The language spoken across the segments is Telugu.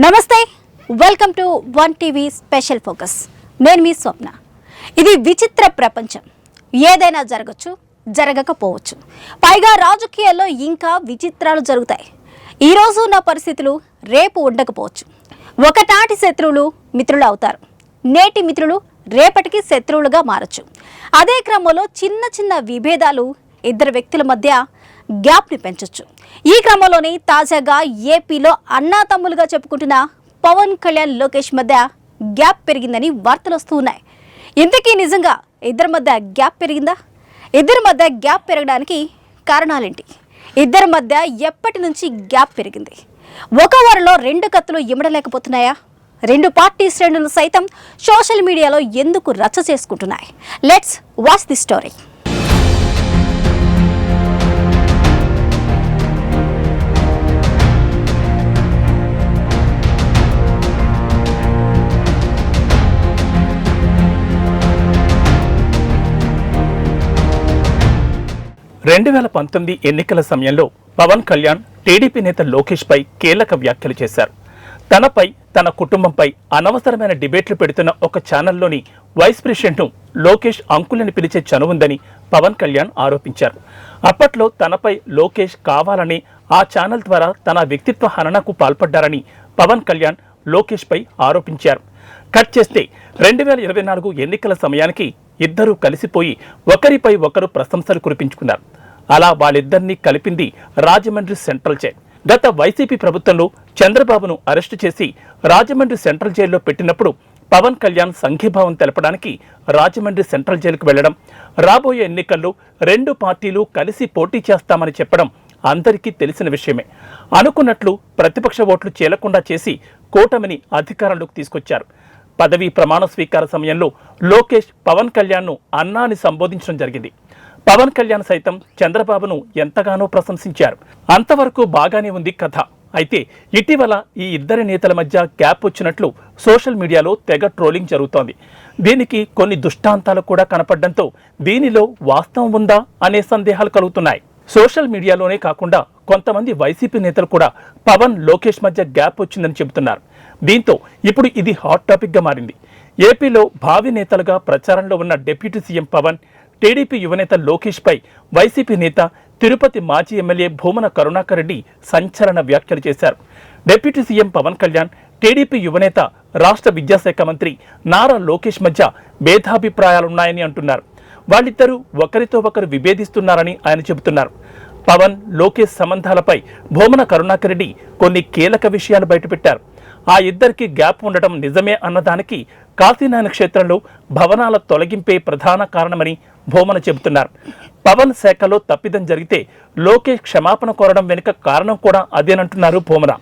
నమస్తే, welcome to one TV special focus. నేను మీ స్వప్న. ఇది విచిత్ర ప్రపంచం. ఏదైనా జరగచ్చు, జరగకపోవచ్చు. పైగా రాజకీయాల్లో ఇంకా విచిత్రాలు జరుగుతాయి. ఈరోజు ఉన్న పరిస్థితులు రేపు ఉండకపోవచ్చు. ఒకనాటి శత్రువులు మిత్రులు అవుతారు. నేటి మిత్రులు రేపటికి శత్రువులుగా మారచ్చు. అదే క్రమంలో చిన్న చిన్న విభేదాలు ఇద్దరు వ్యక్తుల మధ్య గ్యాప్ని పెంచొచ్చు. ఈ క్రమంలోనే తాజాగా ఏపీలో అన్నాతమ్ములుగా చెప్పుకుంటున్న పవన్ కళ్యాణ్, లోకేష్ మధ్య గ్యాప్ పెరిగిందని వార్తలు వస్తూ ఉన్నాయి. ఇంతకీ నిజంగా ఇద్దరి మధ్య గ్యాప్ పెరిగిందా? ఇద్దరి మధ్య గ్యాప్ పెరగడానికి కారణాలేంటి? ఇద్దరి మధ్య ఎప్పటి నుంచి గ్యాప్ పెరిగింది? ఒక వారంలో రెండు కత్తులు ఇమడలేకపోతున్నాయా? రెండు పార్టీ శ్రేణులు సైతం సోషల్ మీడియాలో ఎందుకు రచ్చ చేసుకుంటున్నాయి? Let's watch the story. రెండు 2019 ఎన్నికల సమయంలో పవన్ కళ్యాణ్ టీడీపీ నేత లోకేష్ పై కీలక వ్యాఖ్యలు చేశారు. తనపై, తన కుటుంబంపై అనవసరమైన డిబేట్లు పెడుతున్న ఒక ఛానల్లోని వైస్ ప్రెసిడెంట్ను లోకేష్ అంకులని పిలిచే చనువుందని పవన్ కళ్యాణ్ ఆరోపించారు. అప్పట్లో తనపై లోకేష్ కావాలని ఆ ఛానల్ ద్వారా తన వ్యక్తిత్వ హననకు పాల్పడ్డారని పవన్ కళ్యాణ్ లోకేష్ పై ఆరోపించారు. కట్ చేస్తే 2024 ఎన్నికల సమయానికి ఇద్దరూ కలిసిపోయి ఒకరిపై ఒకరు ప్రశంసలు కురిపించుకున్నారు. అలా వాళ్ళిద్దరినీ కలిపింది రాజమండ్రి సెంట్రల్ జైలు. గత వైసీపీ ప్రభుత్వంలో చంద్రబాబును అరెస్టు చేసి రాజమండ్రి సెంట్రల్ జైల్లో పెట్టినప్పుడు పవన్ కళ్యాణ్ సంఘీభావం తెలపడానికి రాజమండ్రి సెంట్రల్ జైలుకు వెళ్లడం, రాబోయే ఎన్నికల్లో రెండు పార్టీలు కలిసి పోటీ చేస్తామని చెప్పడం అందరికీ తెలిసిన విషయమే. అనుకున్నట్లు ప్రతిపక్ష ఓట్లు చీలకుండా చేసి కూటమిని అధికారంలోకి తీసుకొచ్చారు. పదవీ ప్రమాణ స్వీకార సమయంలో లోకేష్ పవన్ కళ్యాణ్ను అన్నా అని సంబోధించడం జరిగింది. పవన్ కళ్యాణ్ సైతం చంద్రబాబును ఎంతగానో ప్రశంసించారు. అంతవరకు బాగానే ఉంది కథ. అయితే ఇటీవల ఈ ఇద్దరి నేతల మధ్య గ్యాప్ వచ్చినట్లు సోషల్ మీడియాలో తెగ ట్రోలింగ్ జరుగుతోంది. దీనికి కొన్ని దుష్టాంతాలు కూడా కనపడడంతో దీనిలో వాస్తవం ఉందా అనే సందేహాలు కలుగుతున్నాయి. సోషల్ మీడియాలోనే కాకుండా కొంతమంది వైసీపీ నేతలు కూడా పవన్, లోకేష్ మధ్య గ్యాప్ వచ్చిందని చెబుతున్నారు. దీంతో ఇప్పుడు ఇది హాట్ టాపిక్గా మారింది. ఏపీలో భావి నేతలుగా ప్రచారంలో ఉన్న డిప్యూటీ సీఎం పవన్, టీడీపీ యువనేత లోకేష్ పై వైసీపీ నేత, తిరుపతి మాజీ ఎమ్మెల్యే భూమన కరుణాకర్ రెడ్డి సంచలన వ్యాఖ్యలు చేశారు. Deputy CM Pawan Kalyan, TDP యువనేత, రాష్ట్ర విద్యాశాఖ మంత్రి నారా లోకేష్ మధ్య భేదాభిప్రాయాలున్నాయని అంటున్నారు. వాళ్ళిద్దరూ ఒకరితో ఒకరు విభేదిస్తున్నారని ఆయన చెబుతున్నారు. పవన్, లోకేష్ సంబంధాలపై భూమన కరుణాకర్ రెడ్డి కొన్ని కీలక విషయాలు బయటపెట్టారు. ఆ ఇద్దరికి గ్యాప్ ఉండటం నిజమే అన్నదానికి కాశీనాయన క్షేత్రంలో భవనాల తొలగింపే ప్రధాన కారణమని భూమన చెబుతున్నారు. పవన్ శాఖలో తప్పిదం జరిగితే లోకేష్ క్షమాపణ కోరడం వెనుక కారణం కూడా అదేనంటున్నారు భూమన.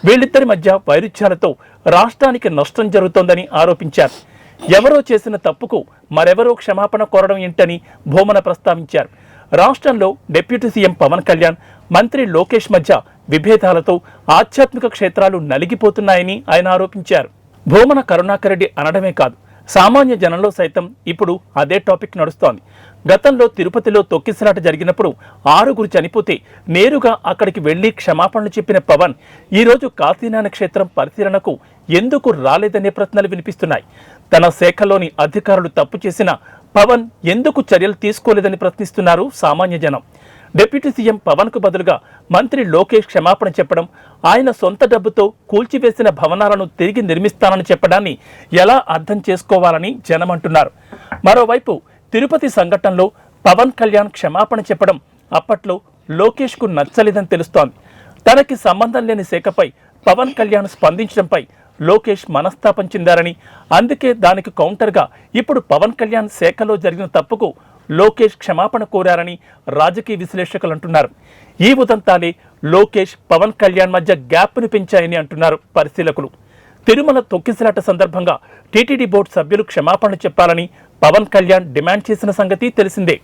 వీళ్ళిద్దరి మధ్య వైరుధ్యాలతో రాష్ట్రానికి నష్టం జరుగుతోందని ఆరోపించారు. ఎవరో చేసిన తప్పుకు మరెవరో క్షమాపణ కోరడం ఏంటని భూమన ప్రస్తావించారు. రాష్ట్రంలో డిప్యూటీ సీఎం పవన్ కళ్యాణ్, మంత్రి లోకేష్ మధ్య విభేదాలతో ఆధ్యాత్మిక క్షేత్రాలు నలిగిపోతున్నాయని ఆయన ఆరోపించారు. భూమన కరుణాకర్ రెడ్డి అనడమే కాదు, సామాన్య జనంలో సైతం ఇప్పుడు అదే టాపిక్ నడుస్తోంది. గతంలో తిరుపతిలో తొక్కిసలాట జరిగినప్పుడు 6 చనిపోతే నేరుగా అక్కడికి వెళ్లి క్షమాపణలు చెప్పిన పవన్ ఈరోజు కాశీనాయన క్షేత్రం పరిశీలనకు ఎందుకు రాలేదనే ప్రశ్నలు వినిపిస్తున్నాయి. తన శాఖలోని అధికారులు తప్పు చేసిన పవన్ ఎందుకు చర్యలు తీసుకోలేదని ప్రశ్నిస్తున్నారు సామాన్య జనం. డిప్యూటీ సీఎం పవన్ కు బదులుగా మంత్రి లోకేష్ క్షమాపణ చెప్పడం, ఆయన సొంత డబ్బుతో కూల్చివేసిన భవనాలను తిరిగి నిర్మిస్తానని చెప్పడాన్ని ఎలా అర్థం చేసుకోవాలని జనం అంటున్నారు. మరోవైపు తిరుపతి సంఘటనలో పవన్ కళ్యాణ్ క్షమాపణ చెప్పడం అప్పట్లో లోకేష్ కు నచ్చలేదని తెలుస్తోంది. తనకి సంబంధం లేని శాఖపై పవన్ కళ్యాణ్ స్పందించడంపై లోకేష్ మనస్తాపం చెందారని, అందుకే దానికి కౌంటర్గా ఇప్పుడు పవన్ కళ్యాణ్ శాఖలో జరిగిన తప్పుకు లోకేష్ క్షమాపణ కోరారని రాజకీయ విశ్లేషకులు అంటున్నారు. ఈ ఉదంతాలే లోకేష్, పవన్ కళ్యాణ్ మధ్య గ్యాప్ను పెంచాయని అంటున్నారు పరిశీలకులు. తిరుమల తొక్కిసలాట సందర్భంగా టీటీడీ బోర్డు సభ్యులు క్షమాపణ చెప్పాలని పవన్ కళ్యాణ్ డిమాండ్ చేసిన సంగతి తెలిసిందే.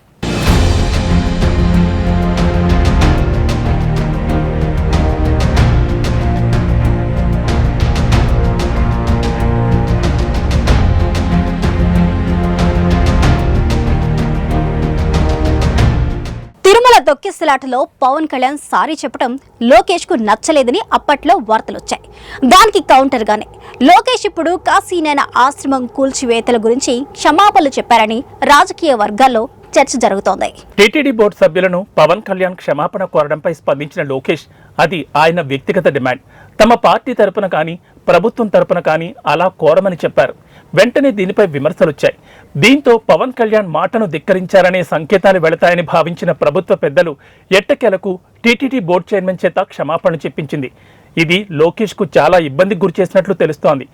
తిరుమల తొక్కిసలాటలో పవన్ కళ్యాణ్ సారీ చెప్పడం లోకేష్ కు నచ్చలేదని అప్పట్లో వార్తలొచ్చాయి. దానికి కౌంటర్ గానే లోకేష్ ఇప్పుడు కాశీనైన ఆశ్రమం కూల్చివేతల గురించి క్షమాపణలు చెప్పారని రాజకీయ వర్గాల్లో చర్చ జరుగుతోంది. టీటీడీ బోర్డు సభ్యులను పవన్ కళ్యాణ్ క్షమాపణ కోరడంపై స్పందించిన లోకేష్ అది ఆయన వ్యక్తిగత డిమాండ్, తమ పార్టీ తరపున కానీ ప్రభుత్వం తరపున కానీ అలా కోరమని చెప్పారు. వెంటనే దీనిపై విమర్శలొచ్చాయి. దీంతో పవన్ కళ్యాణ్ మాటను ధిక్కరించారనే సంకేతాలు వెళతాయని భావించిన ప్రభుత్వ పెద్దలు ఎట్టకేలకు టీటీడీ బోర్డు చైర్మన్ చేత క్షమాపణ చెప్పించింది. ఇది లోకేష్ కు చాలా ఇబ్బందికి గురిచేసినట్లు తెలుస్తోంది.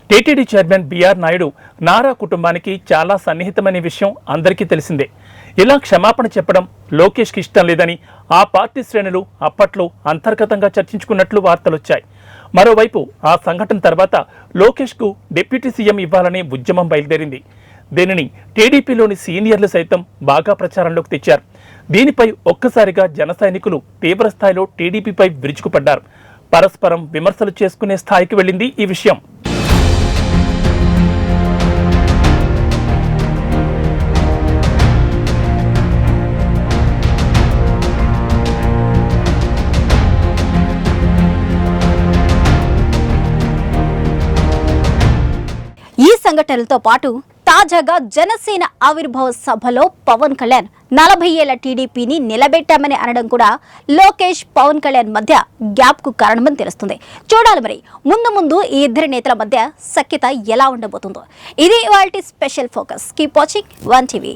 TTD chairman BR Naidu Nara కుటుంబానికి చాలా సన్నిహితమైన విషయం అందరికీ తెలిసిందే. ఇలా క్షమాపణ చెప్పడం లోకేష్కి ఇష్టం లేదని ఆ పార్టీ శ్రేణులు అప్పట్లో అంతర్గతంగా చర్చించుకున్నట్లు వార్తలొచ్చాయి. మరోవైపు ఆ సంఘటన తర్వాత లోకేష్కు డిప్యూటీ సీఎం ఇవ్వాలనే ఉద్యమం బయలుదేరింది. దీనిని టీడీపీలోని సీనియర్లు సైతం బాగా ప్రచారంలోకి తెచ్చారు. దీనిపై ఒక్కసారిగా జన సైనికులు తీవ్రస్థాయిలో టీడీపీపై విరుచుకుపడ్డారు. పరస్పరం విమర్శలు చేసుకునే స్థాయికి వెళ్ళింది ఈ విషయం. ఈ సంఘటనలతో పాటు తాజాగా జనసేన ఆవిర్భావ సభలో పవన్ కళ్యాణ్ 40 ఏళ్ల టీడీపీని నిలబెట్టామని అనడం కూడా లోకేష్ పవన్ కళ్యాణ్ మధ్య గ్యాప్ కు కారణమని తెలుస్తుంది. చూడాలి మరి ముందు ఈ ఇద్దరి నేతల మధ్య సఖ్యత ఎలా ఉండబోతుందో. ఇది ఇవాల్టి special focus. Keep watching 1 TV.